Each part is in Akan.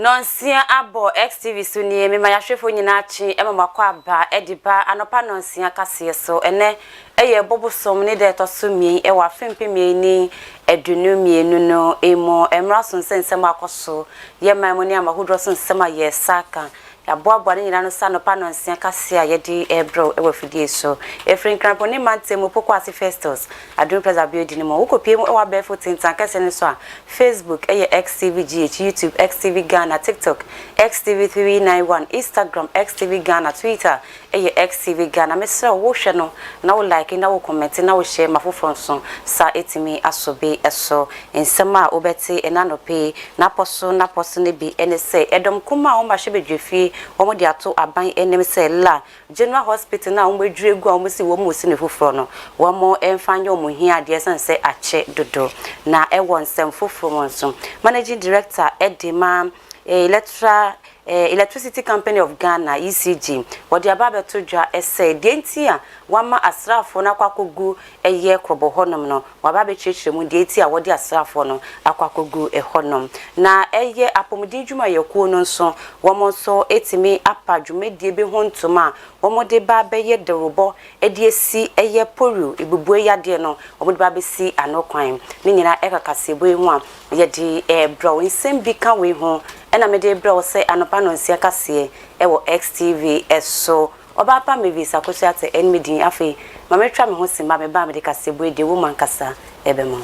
Nonsia abo XTV sunie me mayahwefo nyina chi emamako aba ediba anopa nonsia kase so ene eye bobosom ne de to sumi e wa fempemi ni edunumienu no emo emrason sensem akoso ye mamoni amahodro sensem aye saka ya boabo ne nyina no sa anopa nonsia kase a ye di ebro e wa fidie so efrin kramponi mantemu poko ase festus adun preza biodi ni mo ukopie mu e wa befo tintan kase ne so a Facebook eye XTVGH, YouTube XTV Ghana, TikTok XTV391, Instagram XTV Ghana, Twitter eye XTV Ghana. Mesra wo hwe no na wo like na wo comment na wo share mafofronso sa etimi asobe eso ensema obeti enanope na poso ne bi ene se edom kuma o ma hye bedwefie o mo de ato aban enem se la General Hospital na o medwure gu a o si wo mo si ne foforo no wo mo emfanyo mo hia de sense ache dodo na e won sem foforo monso Managing Director Edema Electricity Company of Ghana ECG wodi ababe todwa ese de ntia wama asrafo na kwakogu eye krobo honom no wababe chechire mu de ntia wodi asrafo no akwakogu ehonom na eye apomudi dwuma yekuo no nso womo so etimi apadwumedie be hontoma womo de ba be ye derobo ediesi eye poru ibubu yade no womo de ba be si anokwan ni nyina ekakasebo ehu a ye de bro nsem bi ka we ho ena me de bro se anopa nonsia kase ewo XTV eso oba pa me visa ko ate enmidin afi ma metwa me ho sima me ba me de kasebo e de woman kasa ebemo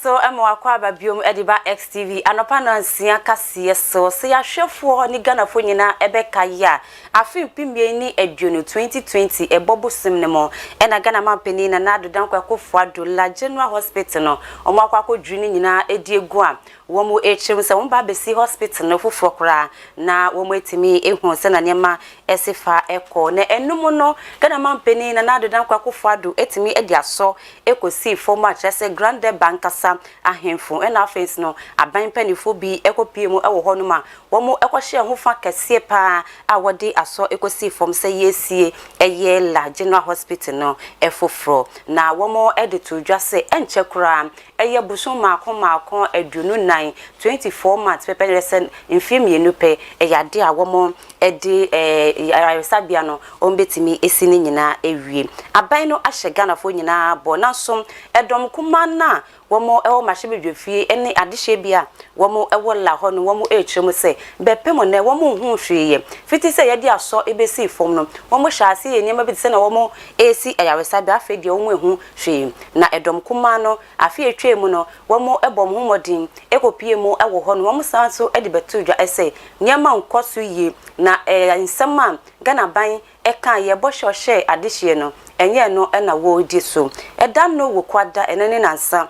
so amwakwa ababiom ediba XTV anopa nansia kase so se ya hwefo ni Ghana nyina ebeka ya afim pimie ni adwonu 2020 ebobosim ne mo ena Ghana mampeni na nadodan kwakofo adola General Hospital no omwakwa kodwini nyina ediegu a womo echim se won ba besi hospital no foforo kra na womo etimi ehu se na nema esifa eko na enum no Ghana mampeni na nadodan kwakofo ado etimi ediaso ekosi former chese grande bankasa ahemfo ena afense no aban panifo bi ekopie mu ewo hono ma womo ekohye ho fa kese pa a wode aso ekosi fom se yesie eye la General Hospital no efofro na womo editu dwase enche kura eye busun maako adunu 24 months pepenresen infimi enupe eyade a womo edi ayresabia no ombetimi esini nyina ewie aban no ahye Ghana fo nyina bo na som edom kuma na womo ewo mahebedwefie ene adehye bia womo ewo la ho no womo echirem se bepem na womo hu hweye fiti se yede aso ebesi fom no womo hyase ye niam bi se na womo esi ayaresabia afedi womo ehu hweye na edom kuma no afi etwemu no womo ebom humodin ekopie mu ewo ho no womo sanso ede betudwa ese niam ankoso ye na nsema Ghana ban eka ye bohye adehye no enye no na wo di so edam no wo kwada enene nansa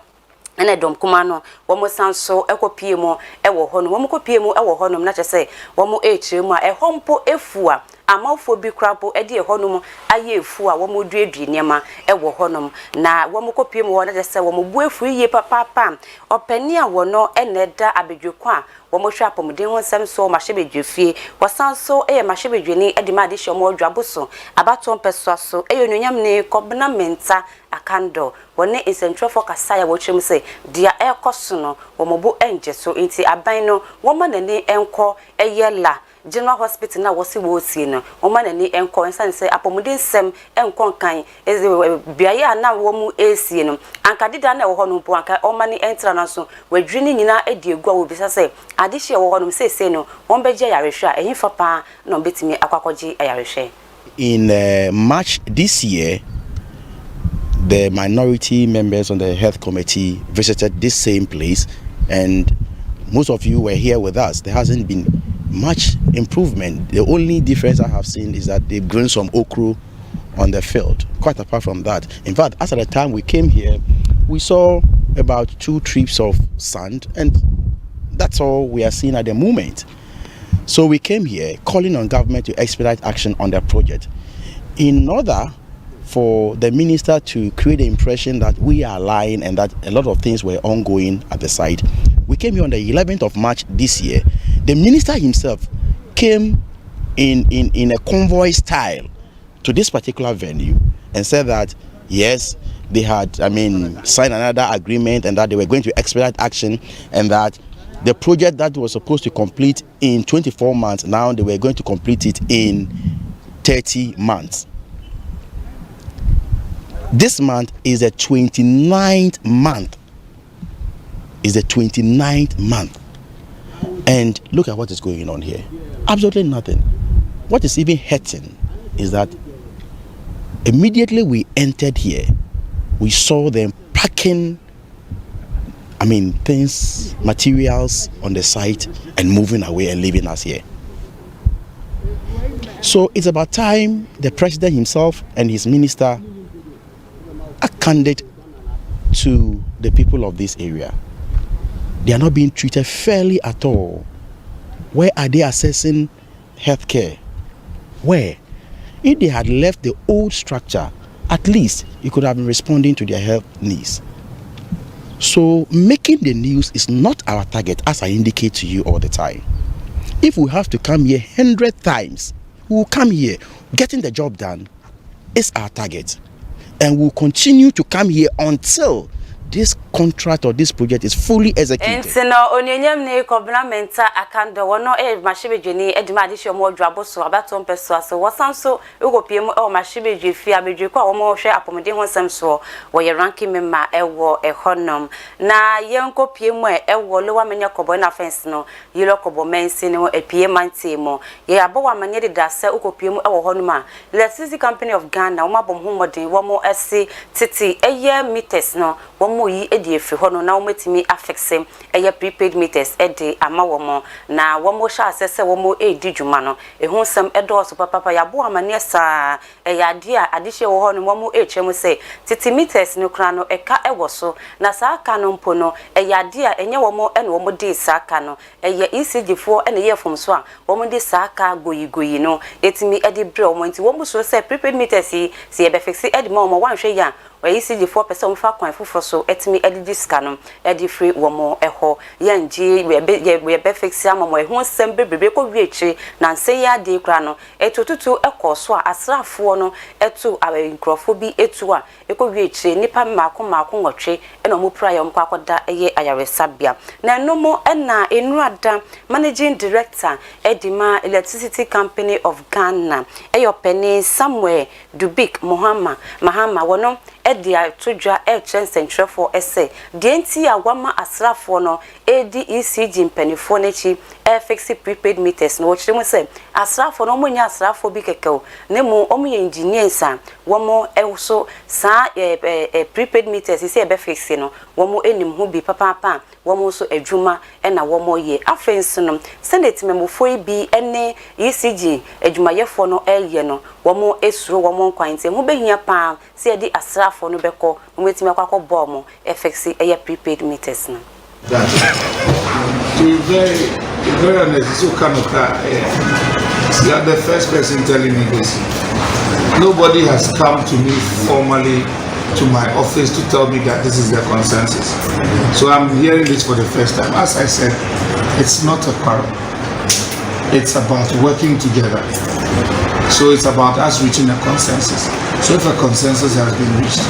ene dom kuma no womo sanso ekopie mu ewo ho no womo kopie mu ewo ho no na chese womo echiremu a ehompo efua amafo bi krapo edi ehonum aye efu a womo duedui niema ewo honom na womo kopie mu wona chese womo bu efu yiye papa opani a wono eneda abedwekwa womo hwa apomden ho nsem so ma hyebedwefie wasanso eye ma hyebedweni edi ma de hyomo odwaboso abaton peso so eye nonyam ne kobna menta akando wone insentrofo kasaya wo twem se dia ekoso no womo bu enje so enti aban no woma nani enko eye la General Hospital na wosi wosi no oma nani enko ensan se apomuden sem enko kan biaye na womu esie no anka dida na wo ho no po anka oma ni entra na so wadwini nyina ediegu a wo bisa se adehye wo ho no se no won beje yarehwe a ehimfa pa no betimi akwakoji ayarehwe. In March this year, the minority members on the health committee visited this same place, and most of you were here with us. There hasn't been much improvement. The only difference I have seen is that they've grown some okra on the field. Quite apart from that, in fact, as at the time we came here, we saw about 2 trips of sand, and that's all we are seeing at the moment. So we came here calling on government to expedite action on the project in order for the minister to create the impression that we are lying and that a lot of things were ongoing at the site. we came here on the 11th of March this year. The minister himself came in a convoy style to this particular venue and said that yes, they had signed another agreement and that they were going to expedite action, and that the project that was supposed to complete in 24 months, now they were going to complete it in 30 months. This month is the 29th month. Is the 29th month. And look at what is going on here. Absolutely nothing. What is even hurting is that immediately we entered here, we saw them packing things, materials on the site and moving away and leaving us here. So it's about time the president himself and his minister are candid to the people of this area. They are not being treated fairly at all. Where are they assessing healthcare? Where? If they had left the old structure, at least you could have been responding to their health needs. So making the news is not our target, as I indicate to you all the time. If we have to come here 100 times, we will come here. Getting the job done is our target. And we'll continue to come here until this contract or this project is fully executed. And no onyem ne koblamenta akando wono mashibejeni edimadisho mo dwaboso abaton peso aso wasanso egopiem mashibeje fi abedwe kwa wo hwe apomde ho semso wo ye ranking member ewo ehonom na yenkopiem ewo lo wamenya kobo na fence no yelo kobo mensi ne epie mantemo ye abo wamanya de dasa ukopiem ewo honoma Electricity Company of Ghana wo mabom ho modin wo mo ese titi eye meters no wo yi edi efi hono na umetimi affixem eye prepaid meters edi ama womo na womo sha asese womo edi dwuma no ehun sem edoso papa ya bo amane sa ya de a adihye wo hono womo echem se titi meters no kra no eka ewoso na sa aka no mpo no ya de a enye womo ene womo de sa aka no eye ECG fo ene ye fom so a womo de sa aka goyi no etimi edi bre womo nti womo so se prepaid meters si ebe fixe edi ma womo wanhwe ya ECG 4% mfa kwan foforo so etimi edigi scanum edi free womo eho yanji we be fix amamo ehun sem bebrebe ko wiekire na nse ya de kra no etututu ekoso a asrafo no etu awenkrofo bi etu a eko wiekire nipa mako nwotwe ena mo prayer mko akoda eye ayaresabia na nomo ena enuada managing director edima Electricity Company of Ghana eyopeni Samuel Dubik Mahama wono edia tujwa central for essay denti agwama asrafo no edi ECG mpanifo nechi fix prepaid meters no chire mu se asrafo no munya asrafo bi kekew nemu omu engineers a womo ewso sa prepaid meters ise ebe fix no womo enim hu bi papa womo so adwuma na womo ye afenso no senate memofo bi ene ECG adwumayefo no eye no womo esuro womo kwante hu behia pa se edi asrafo no beko umetime kwakọ bomb FX eye prepaid meters no that to be very honest, so you are the first person telling me this. Nobody has come to me formally to my office to tell me that this is the consensus. So I'm hearing this for the first time. As I said, it's not a quarrel. It's about working together. So it's about us reaching a consensus. So if a consensus has been reached,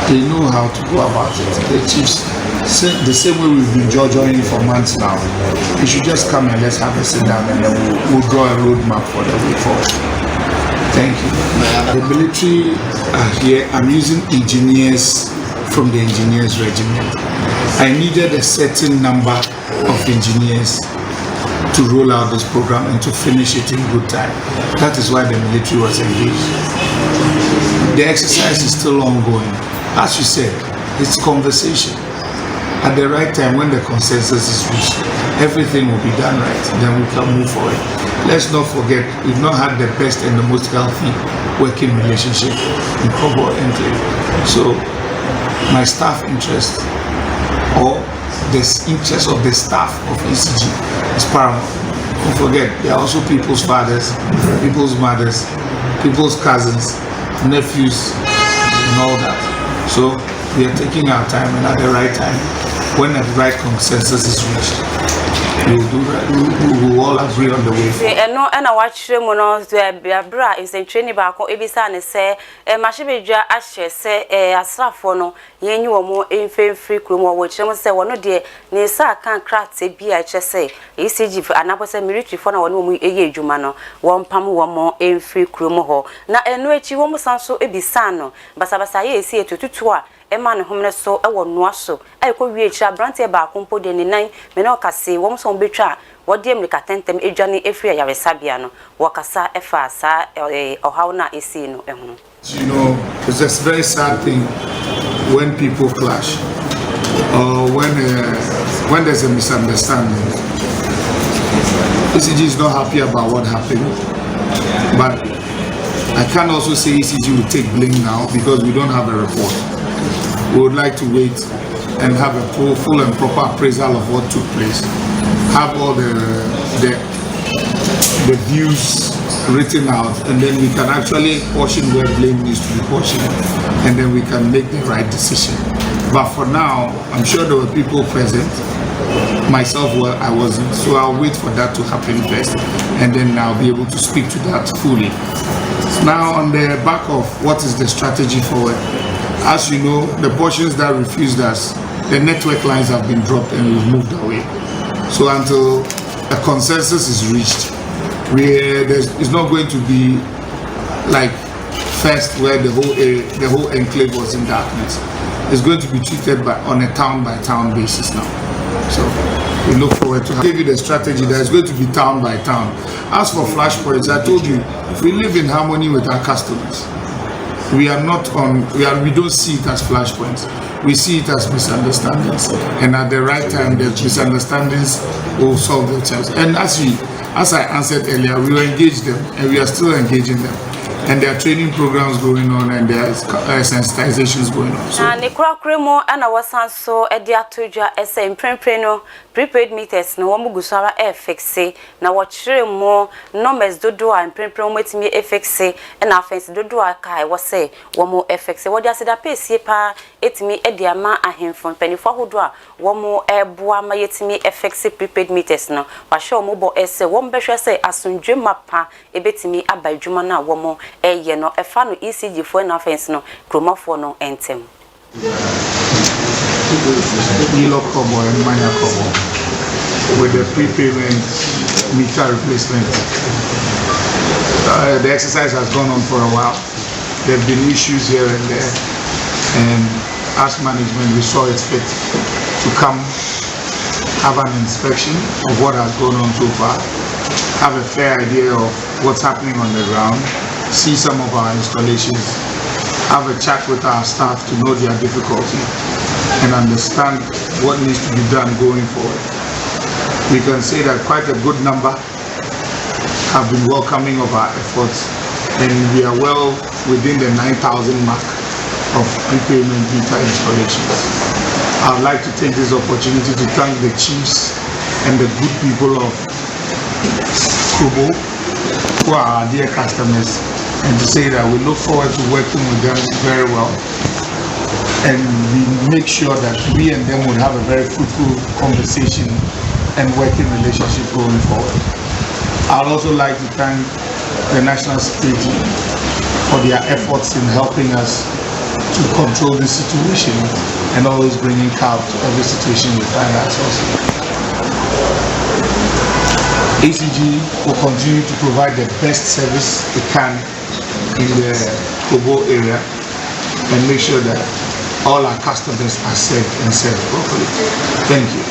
they know how to go about it. The chiefs, the same way we've been joining for months now, you should just come and let's have a sit down and then we'll draw a roadmap for the way forward. Thank you. The military are here. I'm using engineers from the engineers regiment. I needed a certain number of engineers to roll out this program and to finish it in good time. That is why the military was engaged. The exercise is still ongoing. As you said, it's conversation. At the right time, when the consensus is reached, everything will be done right. Then we can move forward. Let's not forget, we've not had the best and the most healthy working relationship in Kobo Enclave. So, my staff interest, or the interest of the staff of ECG, is paramount. Don't forget, they are also people's fathers, people's mothers, people's cousins, nephews, and all that. So we are taking our time, and at the right time, when the right consensus is reached, we will do that. We will all agree on the way forward. No, and I watch them on the bra is a training back on Ebisa and say, Mashibeja Asher say, Asrafono, Yenu or more infant free crew, which I say, one dear, Nisa can't crack a BHSA, ECG for an apple military for one we a Jumano, one pam one more in free crew moho. Now, and no, she almost sounds so Ebisano, but Sabasaye see to Tutua. Man homeless so I will no so. I could reach a branty about compo de 9 Menoka say, one son betra, what dear Mikatentem a journey every year Sabiano, Wakasa Efa sa or how not is seen. You know, it's just a very sad thing when people clash or when there's a misunderstanding. ECG is not happy about what happened, but I can't also say ECG will take blame now because we don't have a report. We would like to wait and have a full and proper appraisal of what took place. Have all the views written out, and then we can actually portion where blame needs to be portioned, and then we can make the right decision. But for now, I'm sure there were people present. Myself, well, I wasn't, so I'll wait for that to happen first, and then I'll be able to speak to that fully. Now, on the back of what is the strategy forward, as you know, the portions that refused us, the network lines have been dropped and we've moved away. So until a consensus is reached, it's not going to be like first where the whole enclave was in darkness. It's going to be treated on a town by town basis now. So we look forward to give you the strategy that is going to be town by town. As for flashpoints, I told you, we live in harmony with our customers. We don't see it as flashpoints. We see it as misunderstandings. And at the right time, the misunderstandings will solve themselves. And as I answered earlier, we will engage them, and we are still engaging them. And there are training programs going on, and there are sensitizations going on. So, Nikra Cremo and our son so Edia Tuja SM Preno prepaid meters no one Gusara FXC. Now watch more numbers do and print promote me FXC and our fence do kai was say one more FXC. What does it pay sepa it me Edia ma a him from penny for who do one more air boa my yet me FXC prepaid meters no. But show mobile essay one better say as soon Jumapa a bit me a by Jumana one more a no a fan ECG for an offense no chroma for no entem. Yellow Kobo and Maya Kobo with the prepayment meter replacement. The exercise has gone on for a while. There have been issues here and there, and as management we saw it fit to come have an inspection of what has gone on so far, have a fair idea of what's happening on the ground, see some of our installations, have a chat with our staff to know their difficulty and understand what needs to be done going forward. We can say that quite a good number have been welcoming of our efforts, and we are well within the 9,000 mark of prepayment meter installations. I would like to take this opportunity to thank the chiefs and the good people of Kobo who are our dear customers, and to say that we look forward to working with them very well, and we make sure that we and them will have a very fruitful conversation and working relationship going forward. I'd also like to thank the National Security for their efforts in helping us to control this situation and always bringing calm to every situation we find ourselves in. ECG will continue to provide the best service it can in the Kobo area and make sure that all our customers are served and served properly. Thank you.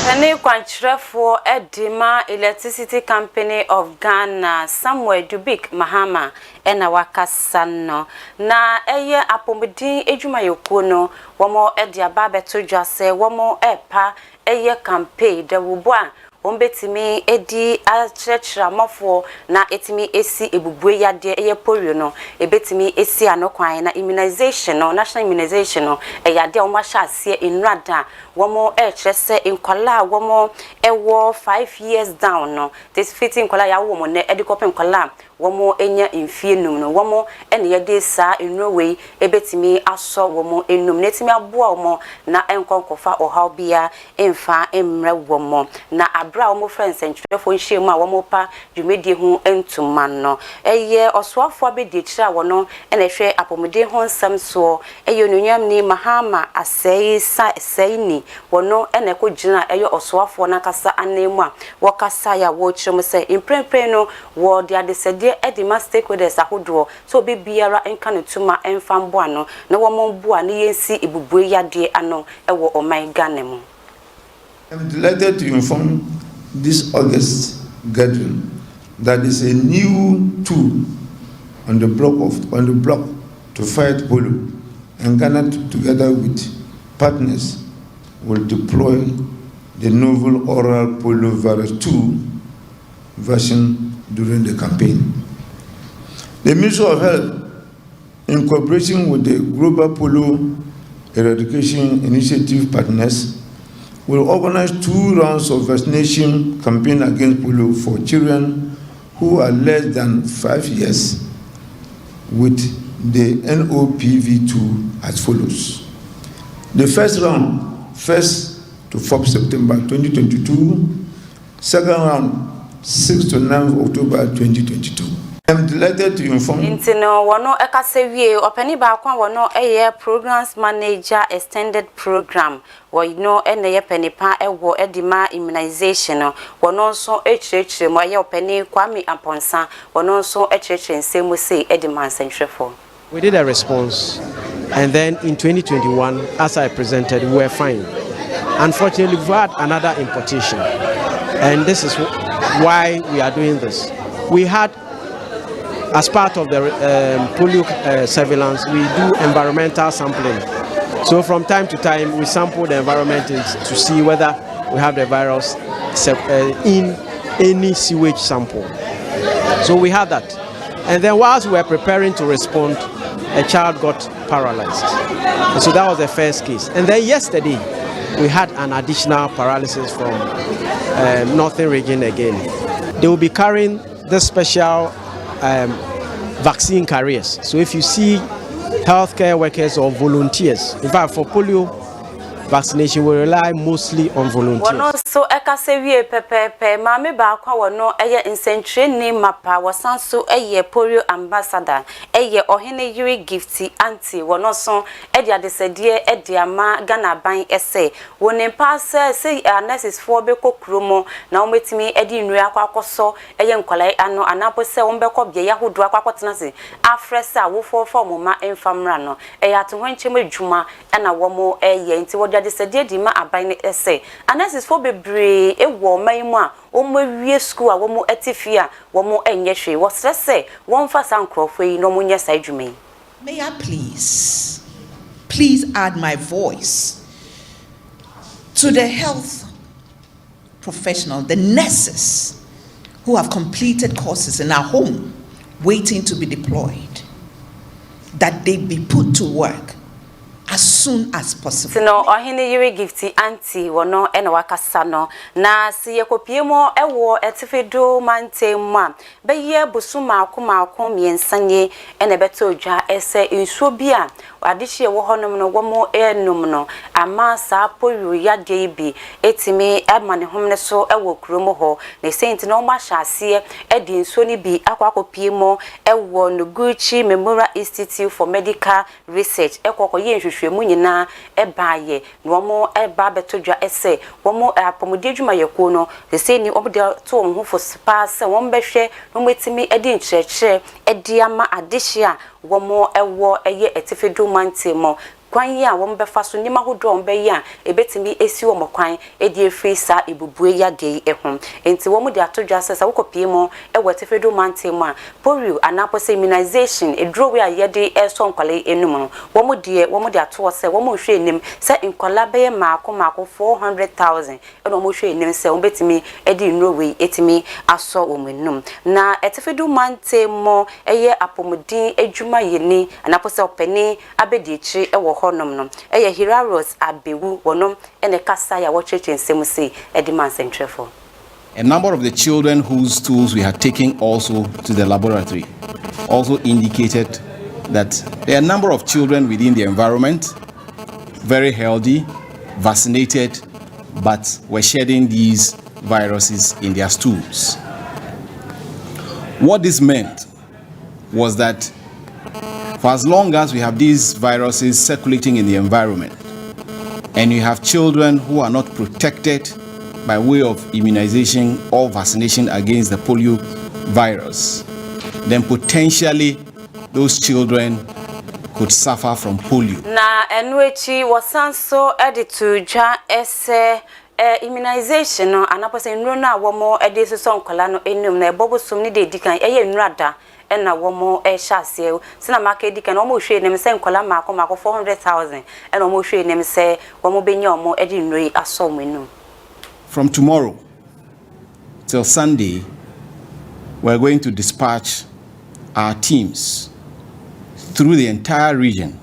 Any quantity for Edima Electricity Company of Ghana, somewhere Dubik Mahama, and our Casano. Na eye apomedi ejuma yokono, one more Edia Babe to just say, one more epa, eye campaign, the Wubwa. Ombetimi edi achechra mofo na etimi esi ebubwe ya de eye polio no ebetimi esi anokwan na immunization no national immunization no ya de omasha asie enrada womo echese inkola womo ewo 5 years down no this fitting kola ya womo ne edikope nkola womo enya mfie num no womo ene yede saa enrowe ebetimi aso womo enum netimi aboa womo na enkonkofa ohaw bia emfa emre womo na abra womo friends entwefo nhyiemu a womo pa dwumedie hu entuma no eye osoafo abedi kira wono ene hwe apomede ho nsam so eye onunyam ni Mahama Asseini wono ene ko gina eye osoafo na kasa anemu a wokasa ya wo chirem se imprempren no wo de adesede edima stakeholders ahodo so bibiara enka ne tuma enfambo ano na womo boa ne yensi ibubue yade ano ewo oman Ghana mu. I'm delighted to inform this August gathering that is a new tool on the block to fight polio, and Ghana together with partners will deploy the novel oral polio virus 2 version during the campaign. The Ministry of Health, in cooperation with the Global Polio Eradication Initiative partners, will organize 2 rounds of vaccination campaign against polio for children who are less than 5 years with the NOPV2 as follows. The first round, 1st to 4th September 2022, second round, 6th to 9th October 2022. I'm delighted to inform Intino wono ekasewie opani ba kwa wono eye programs manager extended program wo no ene ye penipa ewo edima immunization wono so echechire mo ye opani Kwame Aponsa wono so echechire nsemu sei edima nsentwefo. We did a response, and then in 2021, as I presented, we were fine. Unfortunately, we've had another importation, and this is why we are doing this. We had, as part of the polio surveillance, we do environmental sampling. So from time to time, we sample the environment to see whether we have the virus in any sewage sample. So we had that. And then whilst we were preparing to respond, a child got paralyzed. And so that was the first case. And then yesterday, we had an additional paralysis from Northern region again. They will be carrying this special vaccine carriers. So if you see healthcare workers or volunteers, in fact for polio vaccination we rely mostly on volunteers. Wono so ekasewie pepepe mame ba kwa wono eye insentre ni mapa wasanso eye polio ambassador eye ohene yiri gifty anti wono so ede adesede ede ama Ghana ban ese woni passe say nurses for be kokromo na ometimi ede nru akwakoso eye nkwalai ano anapo se wombekọ bia yahodo akwakotena se afresa wo form ma enfamra no eye atonhwenche madwuma na womo eye nti wodi adesede di ma aban ne ese nurses for bebre ewo manmu a omawie school a womo etifia womo enye hwe wo stresse wonfa sankrofo yi no munye sa adwuma. May I please add my voice to the health professionals, the nurses who have completed courses in our home waiting to be deployed, that they be put to work as soon as possible. No, ohine yiri gifty anti wono ena wakasa no na si yekopiemo ewo etifedo mantema beye busuma akoma miensanye ena beto odwa ese nsuo bia adihye wo honom no womo enum no ama sa polio yade bi etimi emane homne so ewo kromo ho na senti no ma hyase edi nsuo ni bi akwakopiemo ewo Noguchi Memorial Institute for Medical Research ekokoye nhwehwemu nyina ebaye no womo eba betodwa ese womo apomode adwuma yeko no de sei ni obde to wo ho spa se wombehwe no metimi edi nkyerɛkyerɛ edi ama adihye a womo ewo eye etifedu mantemo kwan ya wombefa so nyima hodo ombe ya ebetimi esi wo mokwan edi efri sa ebubue ya de ehom enti womo de atodwa sesa wokopie mo ewo etifedu mantemo a polio anapose immunization edro we ayede eso nkwale enum womo de ato se womo hwe enim se nkwala be maako 400,000 eno womo hwe enim se wombetimi edi nro we etimi aso womenum na etifedu mantemo eye apomodin adwuma yeni anapose opani abedi echi ewo honom no eye Hiraros Abewu wonom ene kasa ya wo cheche nsem sei edi man sentrefo. a number of the children whose stools we had taken also to the laboratory also indicated that there are a number of children within the environment, very healthy, vaccinated, but were shedding these viruses in their stools. What this meant was that for as long as we have these viruses circulating in the environment, and you have children who are not protected by way of immunization or vaccination against the polio virus, then potentially those children could suffer from polio. Na enuechi wasanso edituja ese immunization no anapose nro na womo ede so nkola no enum na ebobosom ni de dikan eye nrada na womo ehyaase sina maka dikan omo hwe nem se nkola mako 400,000 and omo hwe nem se womo benya omo ede nroi asom enum. From tomorrow till Sunday, we're going to dispatch our teams through the entire region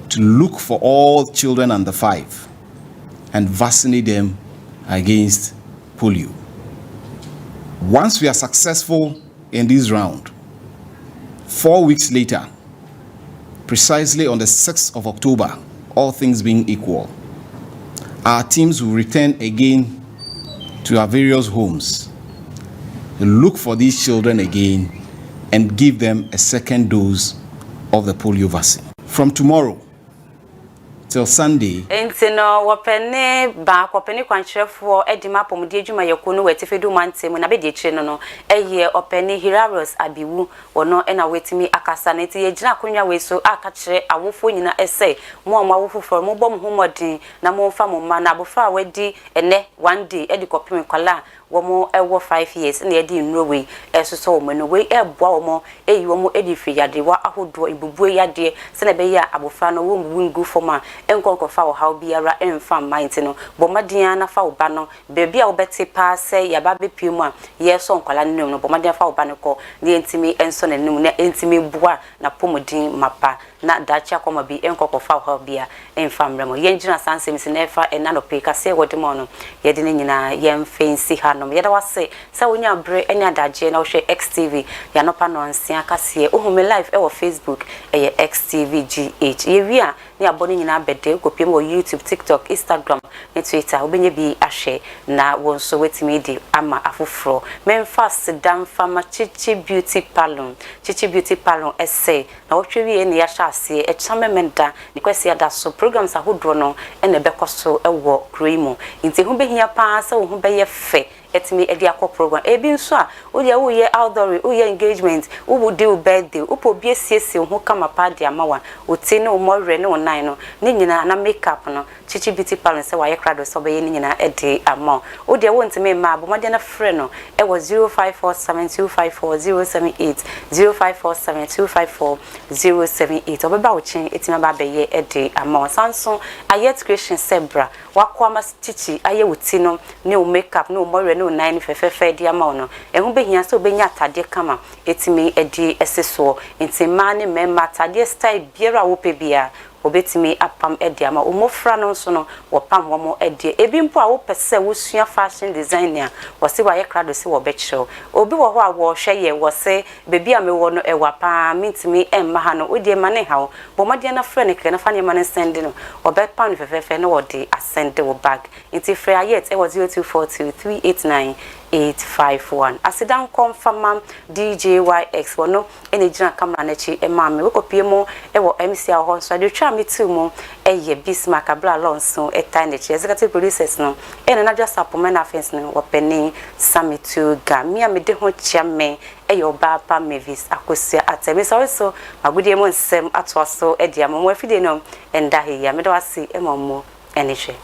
to look for all children under 5 and vaccinate them against polio. Once we are successful in this round, 4 weeks later, precisely on the 6th of October, all things being equal, our teams will return again to our various homes to look for these children again and give them a second dose of the polio vaccine. From tomorrow till Sunday. Entino wapene ba kwapene kwanchefo edima pomudi adwuma yakunu wetifedu mantem na bedi chire no eye opene Hilarious Abiwu wono na wetimi akasa na ti yegina akonwa weso aka kire awofo nyina ese mo awofo for mo bom homodin na mo fa mo ma na abofa wedi ene one day edi kopem kwala womo ewo 5 years na edi nrowe esoso womo no we eboa womo eyi womo edi fiyade wa ahodo ibubu yade se na be ya abofa no wo mbungu foma enkonko fa wo how biara emfa mind no bomadian na fa wo ba no bebi a wo beti pa se ya ba bepi mu a ye so nkwala nnum no bomadian fa wo ba no ko ne entimi enso na nnum na entimi bua na pomodin mapa na dacha koma bi enkonko fa wo how bia emfa mremo ye njina sansem na efa enano pe ka se wo de mo no ye de nyina ye mfensi ha no ye da wase se wonya bre enya daje na wo hwe XTV ya no pa no nsia kase ohume live e wo Facebook e XTVGH ye wi a ne abone nyina bede kopiem wo YouTube, TikTok, Instagram, ne Twitter obenye bi ahwe na wonso wetimi di ama afoforo memfa sedam fama Chichi Beauty Palon essay na wotwe wi ne ya hyase e chame menda ne kwesi ada so programs ahodro no ene bekoso ewo kroimo nti hu behia pa se hu be ye fe etimi edi akọ program ebi nso a wo ye outdoor wo ye engagement wo do birthday wo po bi esiesie hu kama party amawa oti ne mo re ne onan no ne nyina na makeup no Chichi Beauty Palon se wa ye krado so be ye ne nyina edi ama wo de wo ntimi ma abomade na frɛ no e wo 0547254078 0547254078 obeba wo chen etima ba be ye edi ama Samsung ayet creation sebra wakwa ma Chichi aye woti no ne o makeup ne o mo re no 9 fefefe di ama no ehu behia se obenya atade kama etimi edi eseso ntima ne memma atade style biara wo pe bia obetimi apam edi ama omofra no nso no wopam wo edi ebi mpo a wo pese wo sua fashion designer wo se wa ye krado se wo becho obi wo ho a wo hwe ye wo se bebi a me wo no e wapa mintimi emma ha no odi ma ne ha wo bomade na frɛ ne kre na fa ne ma ne send no obepam ne fefefe no wo de asend wo bag nti frɛ ayet e wo 0242389851 asidan confirm DJYX wono ene gina camera na chi emma me wo kopie mo e wo MC a ho so de twa me tu mo eye Bismarck abla lonso etai ne chi executive producers no ene na just appointment affairs no wo peni samitu ga mi a me de ho chia me eyo ba pa Mavis akosia atemi so magudie mo nsem atoaso e dia mo afide no enda he ya me do ase e mo ene hwe